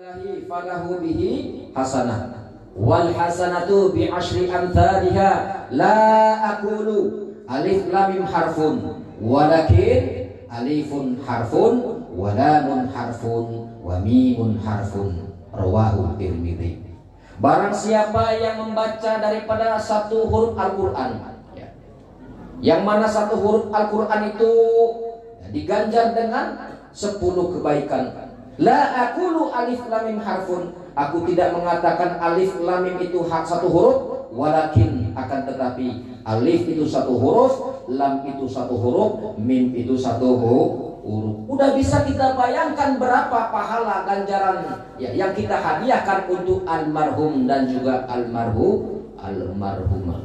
falahu bihi hasanah wal hasanatu bi asyri amthaliha la aqulu alif lam mim harfun walakin alifun harfun wa lamun harfun wa mimun harfun rawahu Tirmidzi. Barang siapa yang membaca daripada satu huruf Al-Qur'an, yang mana satu huruf Al-Qur'an itu diganjar dengan 10 kebaikan. La aqulu alif lam mim harfun, aku tidak mengatakan alif lam mim itu satu huruf, walakin akan tetapi alif itu satu huruf, lam itu satu huruf, mim itu satu huruf. Udah bisa kita bayangkan berapa pahala ganjaran yang kita hadiahkan untuk almarhum dan juga almarhumah.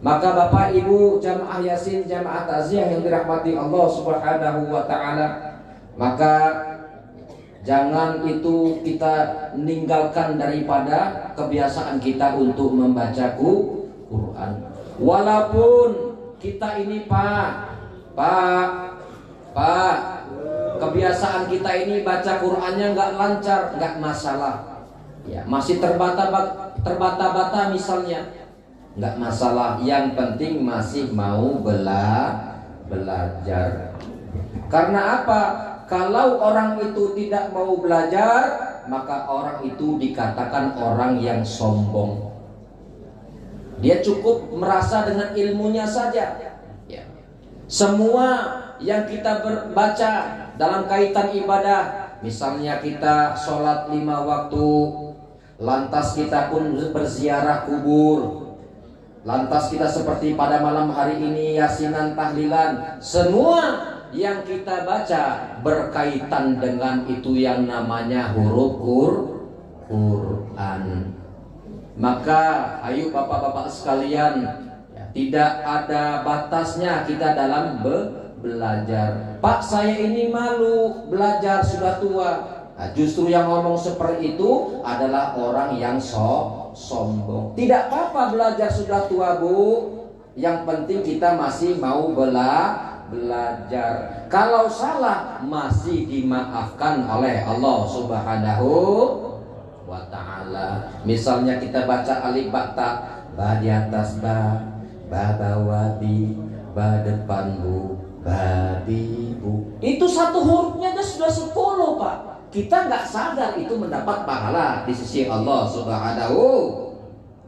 Maka Bapak Ibu jamaah Yasin, jamaah takziah yang dirahmati Allah Subhanahu wa taala, maka jangan itu kita meninggalkan daripada kebiasaan kita untuk membaca Quran. Walaupun kita ini Pak, kebiasaan kita ini baca Qurannya nggak lancar, nggak masalah. Ya, masih terbata-bata misalnya, nggak masalah. Yang penting masih mau belajar. Karena apa? Kalau orang itu tidak mau belajar, maka orang itu dikatakan orang yang sombong. Dia cukup merasa dengan ilmunya saja. Ya. Semua yang kita baca dalam kaitan ibadah, misalnya kita sholat 5 waktu, lantas kita pun berziarah kubur, lantas kita seperti pada malam hari ini yasinan tahlilan, semua yang kita baca berkaitan dengan itu yang namanya huruf Quran. Maka ayo bapak-bapak sekalian, tidak ada batasnya kita dalam belajar. Pak, saya ini malu belajar, sudah tua. Nah, justru yang ngomong seperti itu adalah orang yang sombong. Tidak apa-apa belajar sudah tua, Bu. Yang penting kita masih mau belajar. Kalau salah masih dimaafkan oleh Allah Subhanahu wa ta'ala. Misalnya kita baca alif ba ta, ba di atas ba bawah bi, ba depan bu, ba di bu. Itu satu hurufnya aja sudah 10, Pak. Kita nggak sadar itu mendapat pahala di sisi Allah Subhanahu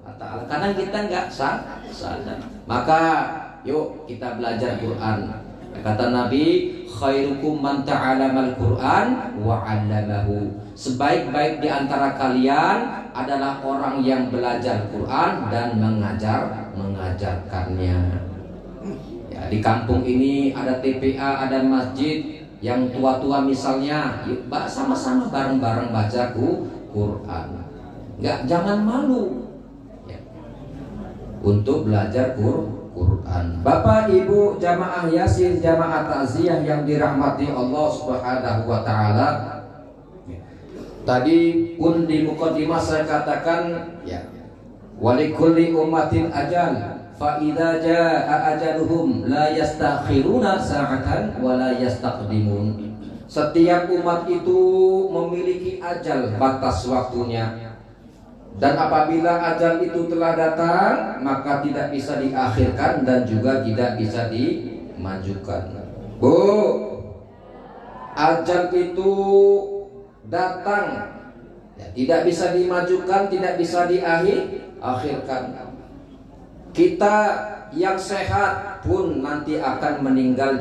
wa ta'ala. Karena kita nggak sadar. Maka yuk kita belajar Quran. Kata Nabi, khairukum man ta'alamal Qur'an wa 'allamahu. Sebaik-baik di antara kalian adalah orang yang belajar Quran dan mengajarkannya. Ya, di kampung ini ada TPA, ada masjid yang tua-tua misalnya, yuk sama-sama bareng-bareng baca Quran. Jangan malu ya, untuk belajar Quran. Bapak Ibu jamaah Yasin, jamaah takziah yang dirahmati Allah Subhanahu wa taala. Tadi pun di muqaddimah saya katakan ya, walikulli ummatin ajal, fa idza jaa ajaluhum la yastakhiruna sa'atan wa la yastaqdimun. Setiap umat itu memiliki ajal, batas waktunya. Dan apabila ajal itu telah datang, maka tidak bisa diakhirkan dan juga tidak bisa dimajukan. Bu, ajal itu datang ya, tidak bisa dimajukan, tidak bisa diakhirkan. Kita yang sehat pun nanti akan meninggal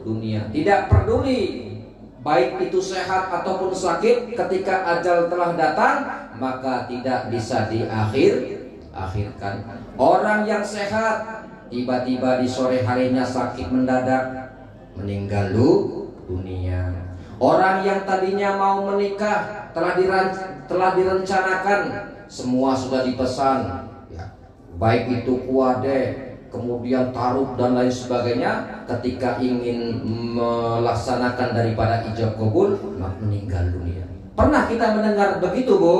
dunia. Tidak peduli baik itu sehat ataupun sakit, ketika ajal telah datang maka tidak bisa diakhirkan. Orang yang sehat tiba-tiba di sore harinya sakit mendadak, meninggal dunia. Orang yang tadinya mau menikah telah direncanakan, semua sudah dipesan ya, baik itu kuade, kemudian taruh dan lain sebagainya. Ketika ingin melaksanakan daripada ijab kabul, maka meninggal dunia. Pernah kita mendengar begitu, Bu?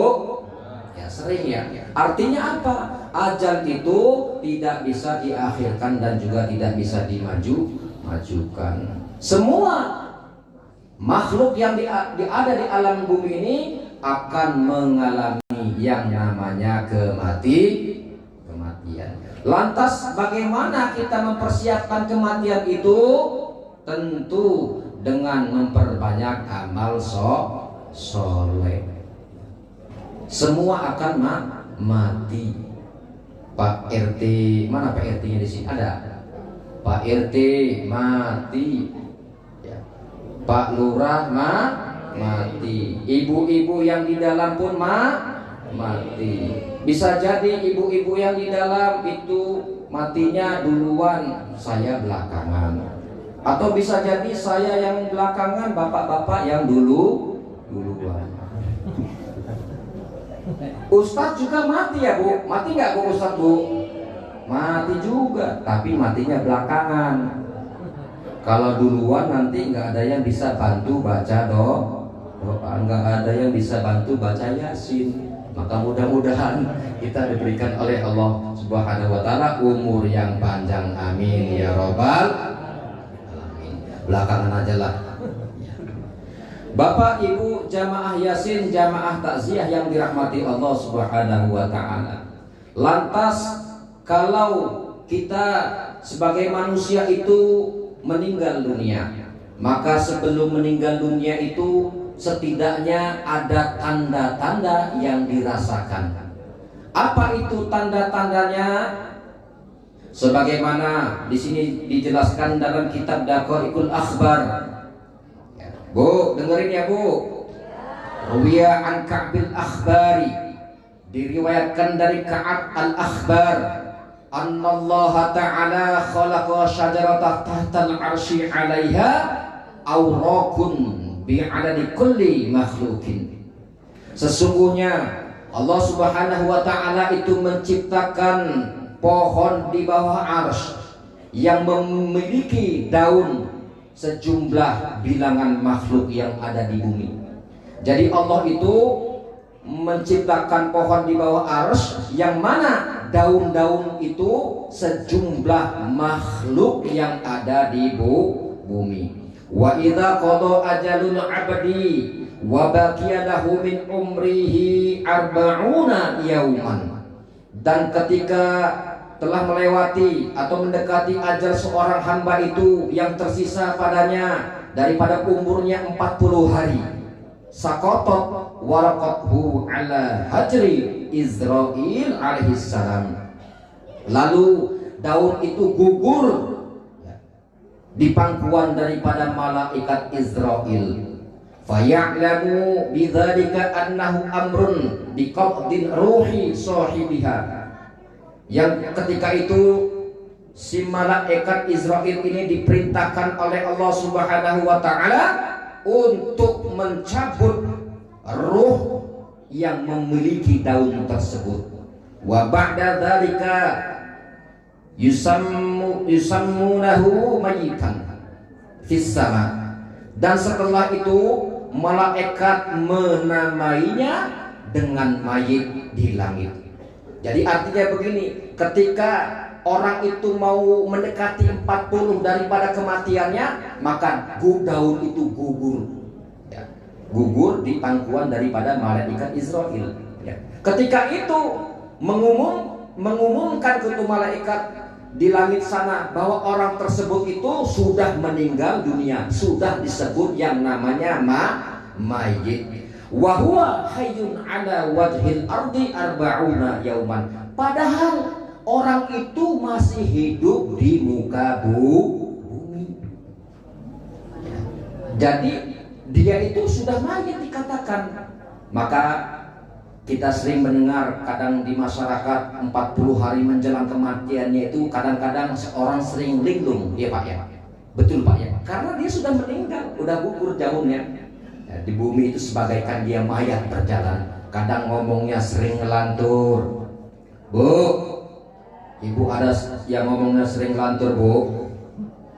Ya, sering ya. Artinya apa? Ajal itu tidak bisa diakhirkan dan juga tidak bisa dimajukan. Semua makhluk yang ada di alam bumi ini akan mengalami yang namanya kematian. Lantas bagaimana kita mempersiapkan kematian itu? Tentu dengan memperbanyak amal soleh. Semua akan mati. Pak RT, mana Pak RT-nya di sini? Ada. Pak RT mati. Ya. Pak Lurah mati. Ibu-ibu yang di dalam pun mati. Bisa jadi ibu-ibu yang di dalam itu matinya duluan, saya belakangan. Atau bisa jadi saya yang belakangan, bapak-bapak yang duluan. Ustadz juga mati ya Bu? Mati nggak Bu Ustadz Bu? Mati juga, tapi matinya belakangan. Kalau duluan nanti nggak ada yang bisa bantu baca doa, nggak ada yang bisa bantu baca Yasin. Maka mudah-mudahan kita diberikan oleh Allah Subhanahu wa taala umur yang panjang, amin ya robbal alamin. Belakangan aja lah. Bapak Ibu jamaah Yasin, jamaah takziah yang dirahmati Allah Subhanahu wa taala. Lantas kalau kita sebagai manusia itu meninggal dunia, maka sebelum meninggal dunia itu setidaknya ada tanda-tanda yang dirasakan. Apa itu tanda-tandanya? Sebagaimana di sini dijelaskan dalam kitab Daqaiqul Akhbar. Bu, dengerin ya Bu. Ruwiya an Ka'bil Akhbari, diriwayatkan dari Ka'ab al-Akhbar, annallaha ta'ala khalaqa syajaratan tahtal arsy 'alaiha awraqun bi'adadi kulli makhlukin. Sesungguhnya Allah Subhanahu wa taala itu menciptakan pohon di bawah arsy yang memiliki daun sejumlah bilangan makhluk yang ada di bumi. Jadi Allah itu menciptakan pohon di bawah arsy yang mana daun-daun itu sejumlah makhluk yang ada di bumi. Wa idza qada ajalul 'abdi wa baqiya lahu min umrihi 40 yauman. Dan ketika telah melewati atau mendekati ajal seorang hamba itu yang tersisa padanya daripada umurnya 40 hari, saqatat waraqathu ala hajri Israil alaihissalam, lalu daun itu gugur di pangkuan daripada malaikat Israil. Faya'lamu bidzalika annahu amrun biqabdin ruhi sahibiha. Yang ketika itu si malaikat Israil ini diperintahkan oleh Allah Subhanahu wa taala untuk mencabut ruh yang memiliki daun tersebut. Wa ba'da dzalika yusammunahu mayitan fis sama. Dan setelah itu malaikat menamainya dengan mayit di langit. Jadi artinya begini, ketika orang itu mau mendekati 40 daripada kematiannya, maka daun itu gugur, ya, gugur di pangkuan daripada malaikat Israil. Ya. Ketika itu mengumumkan ke malaikat di langit sana bahwa orang tersebut itu sudah meninggal dunia, sudah disebut yang namanya mayit. Wa huwa hayyun ala wajhil ardi 40 yauman. Padahal orang itu masih hidup di muka bumi. Jadi dia itu sudah mayit dikatakan. Maka kita sering mendengar kadang di masyarakat 40 hari menjelang kematiannya itu kadang-kadang seorang sering linglung, ya Pak ya. Betul Pak ya. Karena dia sudah meninggal, udah gugur daunnya. Di bumi itu sebagaikan dia mayat berjalan. Kadang ngomongnya sering ngelantur. Bu, ibu ada yang ngomongnya sering ngelantur Bu?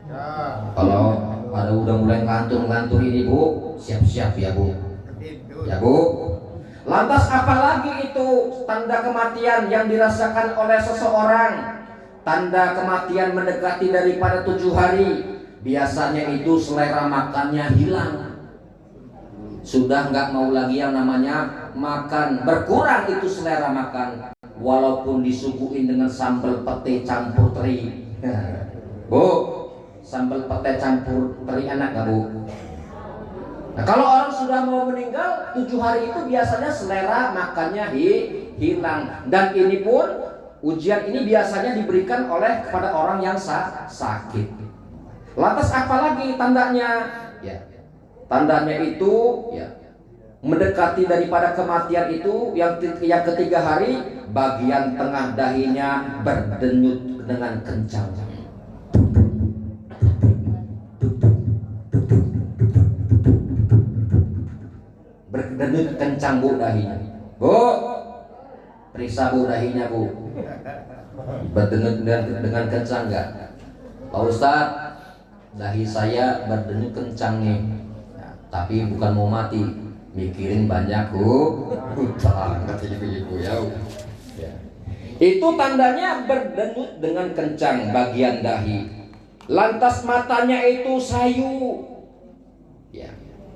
Ya. Kalau ada udah mulai ngelantur ini Bu, siap-siap ya Bu. Ya Bu. Lantas apalagi itu tanda kematian yang dirasakan oleh seseorang? Tanda kematian mendekati daripada 7 hari. Biasanya itu selera makannya hilang. Sudah nggak mau lagi yang namanya makan, berkurang itu selera makan. Walaupun disuguhin dengan sambal pete campur teri. Bu, sambal pete campur teri enak nggak, Bu? Nah, kalau orang sudah mau meninggal 7 hari itu biasanya selera makannya hilang. Dan ini pun ujian ini biasanya diberikan oleh kepada orang yang sakit. Lantas apalagi tandanya? Ya, tandanya itu ya mendekati daripada kematian itu yang ketiga hari, bagian tengah dahinya berdenyut dengan kencang. Berdenyut kencang, Bu, dahinya. Bu, periksa, Bu, dahinya, Bu. Berdenyut dengan kencang enggak? Pak Ustadz, dahi saya berdenyut kencang nih. Ya, tapi bukan mau mati, mikirin banyak, Bu. Hutang, kata ibu-ibu ya. Itu tandanya berdenyut dengan kencang bagian dahi. Lantas matanya itu sayu. Ya.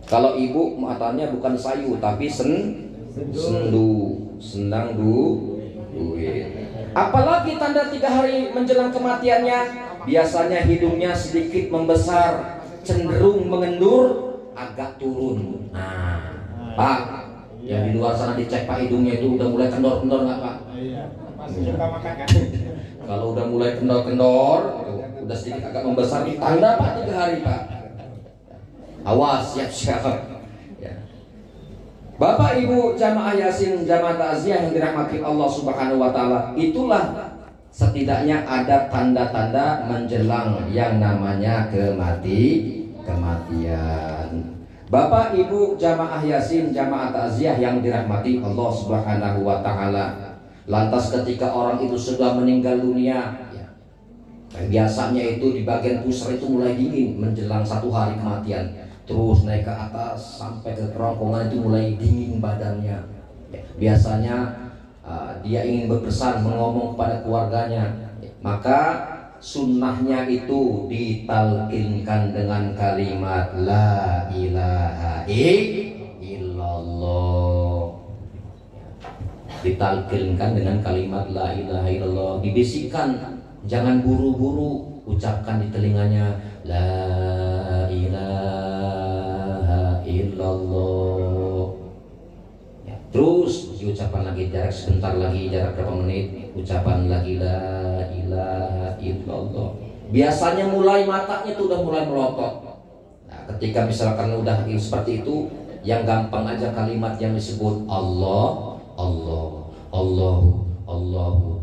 Kalau ibu matanya bukan sayu tapi sendu, sendang duit. Apalagi tanda 3 hari menjelang kematiannya, biasanya hidungnya sedikit membesar, cenderung mengendur, agak turun. Nah, Pak, yang di luar sana dicek Pak, hidungnya itu udah mulai kendor-kendor nggak, Pak? Iya, masih suka makan kan? Kalau udah mulai kendor-kendor, udah sedikit agak membesar, tanda Pak 3 hari, Pak. Awas, siap-siap. Ya. Bapak Ibu jamaah Yasin, jamaah takziah yang dirahmati Allah Subhanahu wa taala, itulah setidaknya ada tanda-tanda menjelang yang namanya kematian. Bapak Ibu jamaah Yasin, jamaah takziah yang dirahmati Allah Subhanahu wa taala. Lantas ketika orang itu sudah meninggal dunia, ya, biasanya itu di bagian pusar itu mulai dingin menjelang 1 hari kematian. Terus naik ke atas sampai ke kerongkongan itu mulai dingin badannya. Biasanya dia ingin berpesan, mengomong kepada keluarganya, maka sunnahnya itu ditalkinkan dengan kalimat la ilaha illallah. Ditalkinkan dengan kalimat la ilaha illallah, dibisikkan, jangan buru-buru, ucapkan di telinganya la ilaha illallah. Ya, terus diucapkan lagi, jarak sebentar lagi, jarak berapa menit, ucapan lagi la ilaha illallah. Biasanya mulai matanya itu udah mulai melotot. Nah, ketika misalkan udah seperti itu, yang gampang aja kalimat yang disebut Allah, Allah, Allahu, Allahu.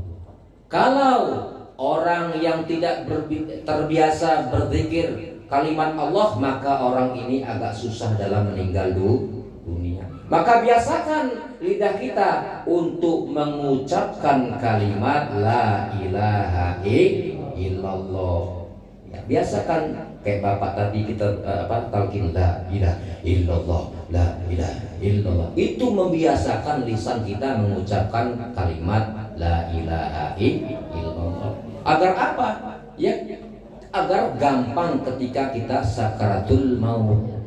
Kalau orang yang tidak terbiasa berzikir kalimat Allah, maka orang ini agak susah dalam meninggal dunia. Maka biasakan lidah kita untuk mengucapkan kalimat la ilaha illallah. Ya, biasakan kayak Bapak tadi kita talqin la ilaha illallah, la ilaha illallah. Itu membiasakan lisan kita mengucapkan kalimat la ilaha illallah. Agar apa? Ya, agar gampang ketika kita sakaratul maut.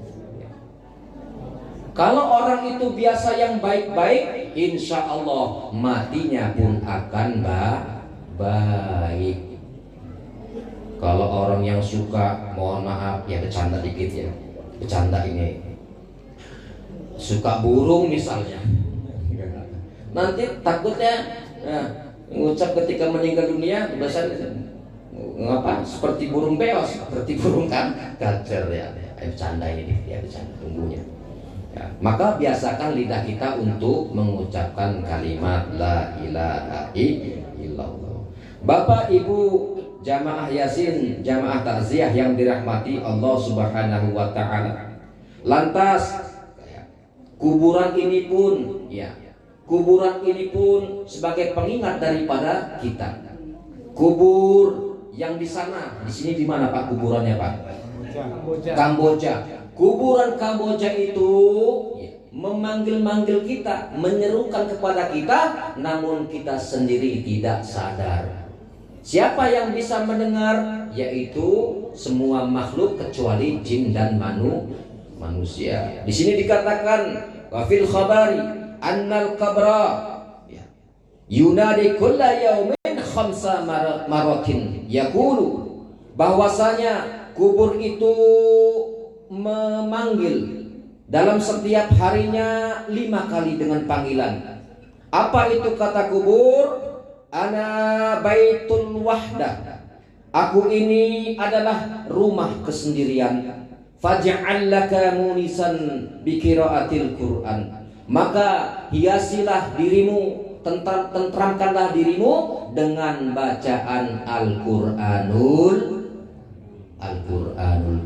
Kalau orang itu biasa yang baik-baik, insya Allah matinya pun akan baik. Kalau orang yang suka, mohon maaf ya, bercanda dikit ya, bercanda ini, suka burung misalnya, nanti takutnya mengucap ketika meninggal dunia biasanya ngapa seperti burung beos, seperti burung kacer ya. Bercanda ini ya, bercanda tunggunya. Ya, maka biasakan lidah kita untuk mengucapkan kalimat la ilaha illallah. Bapak Ibu jamaah Yasin, jamaah takziah yang dirahmati Allah Subhanahu wa taala. Lantas kuburan ini pun ya, kuburan ini pun sebagai pengingat daripada kita. Kubur yang di sana, di sini di mana Pak kuburannya Pak? Kamboja. Kuburan Kamboja itu memanggil-manggil kita, menyerukan kepada kita, namun kita sendiri tidak sadar. Siapa yang bisa mendengar? Yaitu semua makhluk kecuali jin dan manusia. Di sini dikatakan wa fil khabari annal qabra yunadi kulla yaumin khamsa maratin yaqulu, bahwasanya kubur itu memanggil dalam setiap harinya 5 kali dengan panggilan. Apa itu kata kubur? Ana baitul wahdah, aku ini adalah rumah kesendirian. Faj'al laka munisan bi qiraatil Qur'an, maka hiasilah dirimu, tentramkanlah dirimu dengan bacaan Al-Qur'anul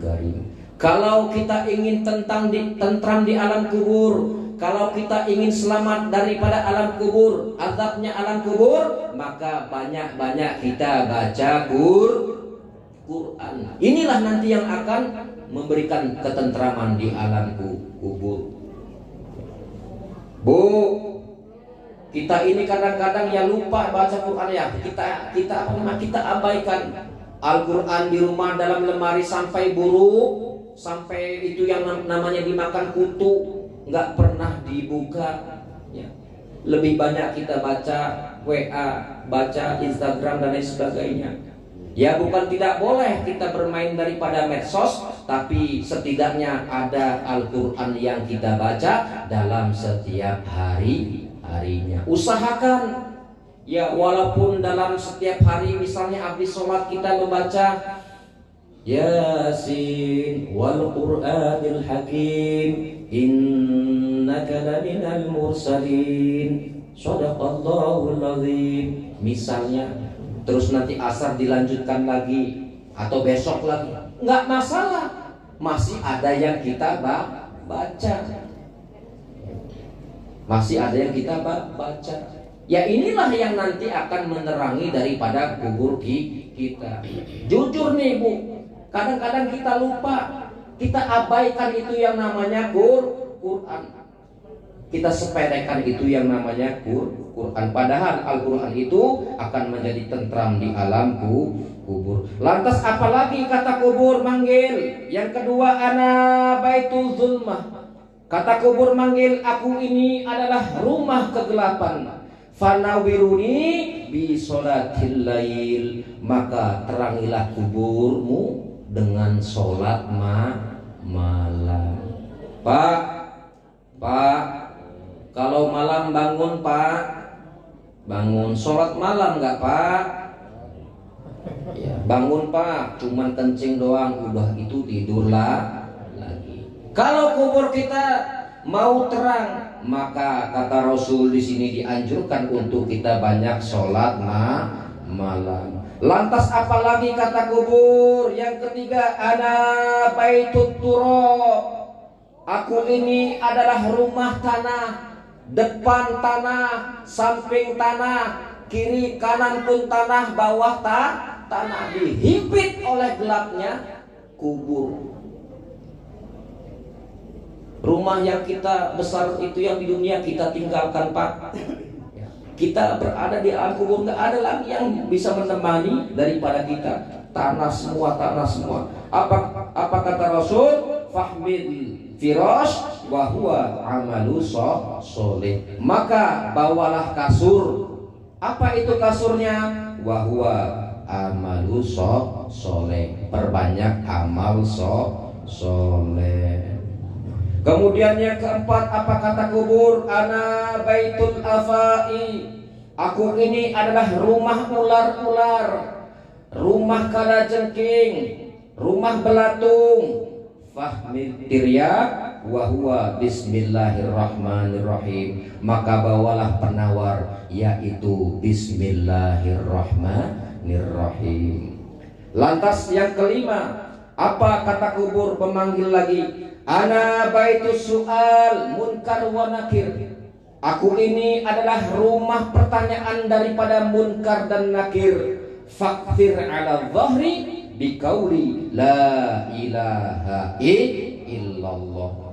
Karim. Kalau kita ingin tentram di alam kubur, kalau kita ingin selamat daripada alam kubur, azabnya alam kubur, maka banyak-banyak kita baca Quran. Inilah nanti yang akan memberikan ketentraman di alam kubur. Bu, kita ini kadang-kadang ya lupa baca Quran ya. Kita abaikan Al-Quran di rumah dalam lemari sampai buruk, sampai itu yang namanya dimakan kutu, nggak pernah dibuka. Ya. Lebih banyak kita baca WA, baca Instagram dan lain sebagainya. Ya, bukan tidak boleh kita bermain daripada medsos, tapi setidaknya ada Al-Quran yang kita baca dalam setiap harinya. Usahakan ya, walaupun dalam setiap hari misalnya habis sholat kita membaca Yasin wal Qur'anil Hakim innaka laminal mursalin shadaqallahul azim misalnya. Terus nanti asar dilanjutkan lagi atau besok lagi, nggak masalah, masih ada yang kita baca, masih ada yang kita baca. Ya, inilah yang nanti akan menerangi daripada kubur kita. Jujur nih Bu, kadang-kadang kita lupa, kita abaikan itu yang namanya Quran. Kita sepelekan itu yang namanya Quran. Padahal Al-Quran itu akan menjadi tentram di alam kubur. Lantas apalagi kata kubur manggil? Yang kedua, ana baitul zulmah. Kata kubur manggil, aku ini adalah rumah kegelapan. Fanawiruni bi sholatil lail, maka terangilah kuburmu dengan sholat malam. Pak, kalau malam bangun Pak, bangun sholat malam nggak Pak? Ya, bangun Pak, cuman kencing doang, udah itu tidurlah lagi. Kalau kubur kita mau terang, maka kata Rasul di sini dianjurkan untuk kita banyak sholat malam. Lantas apalagi kata kubur? Yang ketiga, ana baitut turab. Aku ini adalah rumah tanah. Depan tanah, samping tanah, kiri kanan pun tanah, bawah tanah, dihimpit oleh gelapnya kubur. Rumah yang kita besar itu yang di dunia kita tinggalkan Pak. Kita berada di alam kubur, nggak ada lagi yang bisa menemani daripada kita. Tanah semua. Apa kata Rasul? Fahmil firash wa huwa amalu soleh. Maka bawalah kasur. Apa itu kasurnya? Wa huwa amalu soleh. Perbanyak amal soleh. Kemudian yang keempat, apa kata kubur? Ana baitul afai. Aku ini adalah rumah ular-ular, rumah kalajengking, rumah belatung. Fahmil tiryak wa huwa bismillahirrahmanirrahim. Maka bawalah penawar, yaitu bismillahirrahmanirrahim. Lantas yang kelima, apa kata kubur pemanggil lagi? Ana baitus su'al munkar wa nakir. Aku ini adalah rumah pertanyaan daripada munkar dan nakir. Fakfir ala dhahri biqauli la ilaha illallah.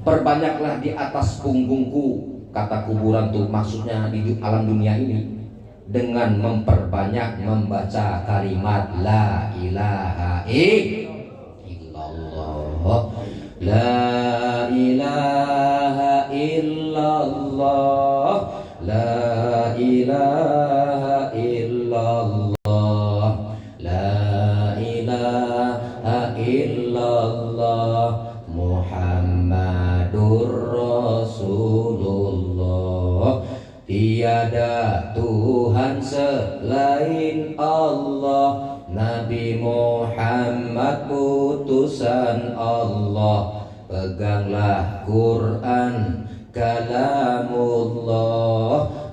Perbanyaklah di atas punggungku, kata kuburan tuh maksudnya di alam dunia ini, dengan memperbanyak membaca kalimat la ilaha illallah. La ilaha illallah, la ilaha illallah, la ilaha illallah, Muhammadur Rasulullah. Tiada Tuhan selain Allah, Nabi Muhammad utusan Allah. Peganglah Quran kalamullah,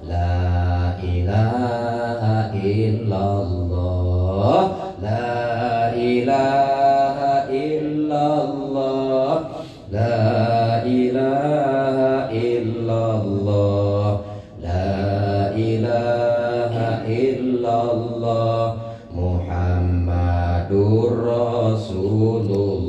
la ilaha illallah, la ilaha illallah, la ilaha illallah, la ilaha illallah, Muhammadur Rasulullah.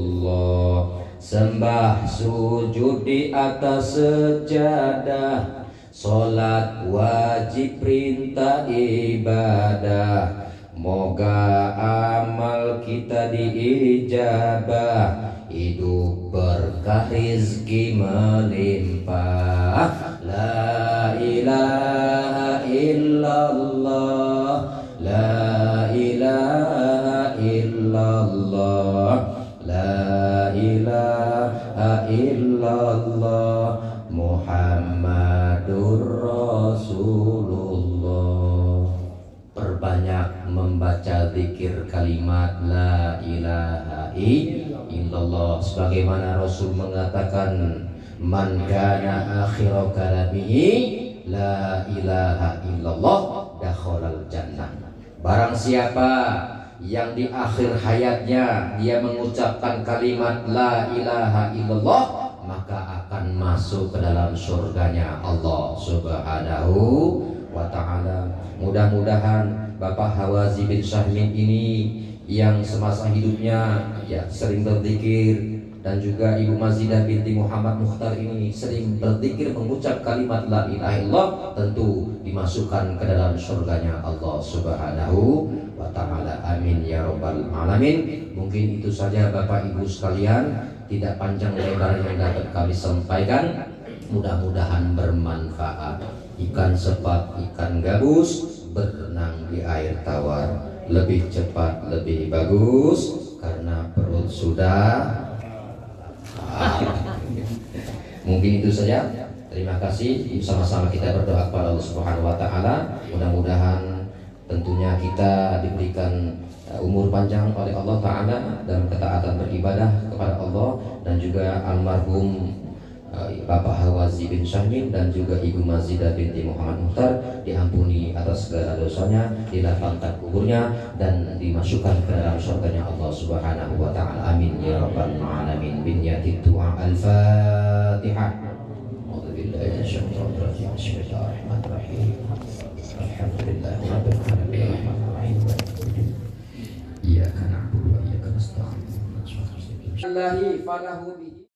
Sembah sujud di atas sejadah, solat wajib perintah ibadah. Moga amal kita diijabah, hidup berkah rizki melimpah. La ilaha illallah, la ilaha illallah, la ilaha illallah, Muhammadur Rasulullah. Perbanyak membaca zikir kalimat la ilaha illallah, sebagaimana Rasul mengatakan, man kana akhiru kalamihi la ilaha illallah dakhalal jannah. Barang siapa yang di akhir hayatnya dia mengucapkan kalimat la ilaha illallah, maka akan masuk ke dalam surganya Allah Subhanahu wa ta'ala. Mudah-mudahan Bapak Hawazi bin Syahmin ini yang semasa hidupnya ya sering berzikir, dan juga Ibu Mazidah binti Muhammad Mukhtar ini sering berzikir mengucap kalimat la ilaha illallah, tentu dimasukkan ke dalam surganya Allah Subhanahu wa ta'ala. Amin ya rabbal alamin. Mungkin itu saja Bapak Ibu sekalian, tidak panjang lebar yang dapat kami sampaikan. Mudah-mudahan bermanfaat. Ikan sepat, ikan gabus berenang di air tawar, lebih cepat lebih bagus karena perut sudah. Mungkin itu saja. Terima kasih. Sama-sama kita berdoa kepada Allah Subhanahu wa taala. Mudah-mudahan tentunya kita diberikan umur panjang oleh Allah taala dalam ketaatan beribadah kepada Allah, dan juga almarhum Bapak Hawazi bin Syahmin dan juga Ibu Mazidah binti Muhammad Mukhtar diampuni atas segala dosanya, dilapangkan kuburnya, dan dimasukkan ke dalam surganya Allah Subhanahu wa taala. Amin ya rabbal alamin. Binyati du'a al-Fatihah. A'udzubillahi minasyaitonir rajim. Bismillahirrahmanirrahim. Alhamdulillahirabbil alamin. Iyyaka na'budu wa iyyaka nasta'in. Allahi falahu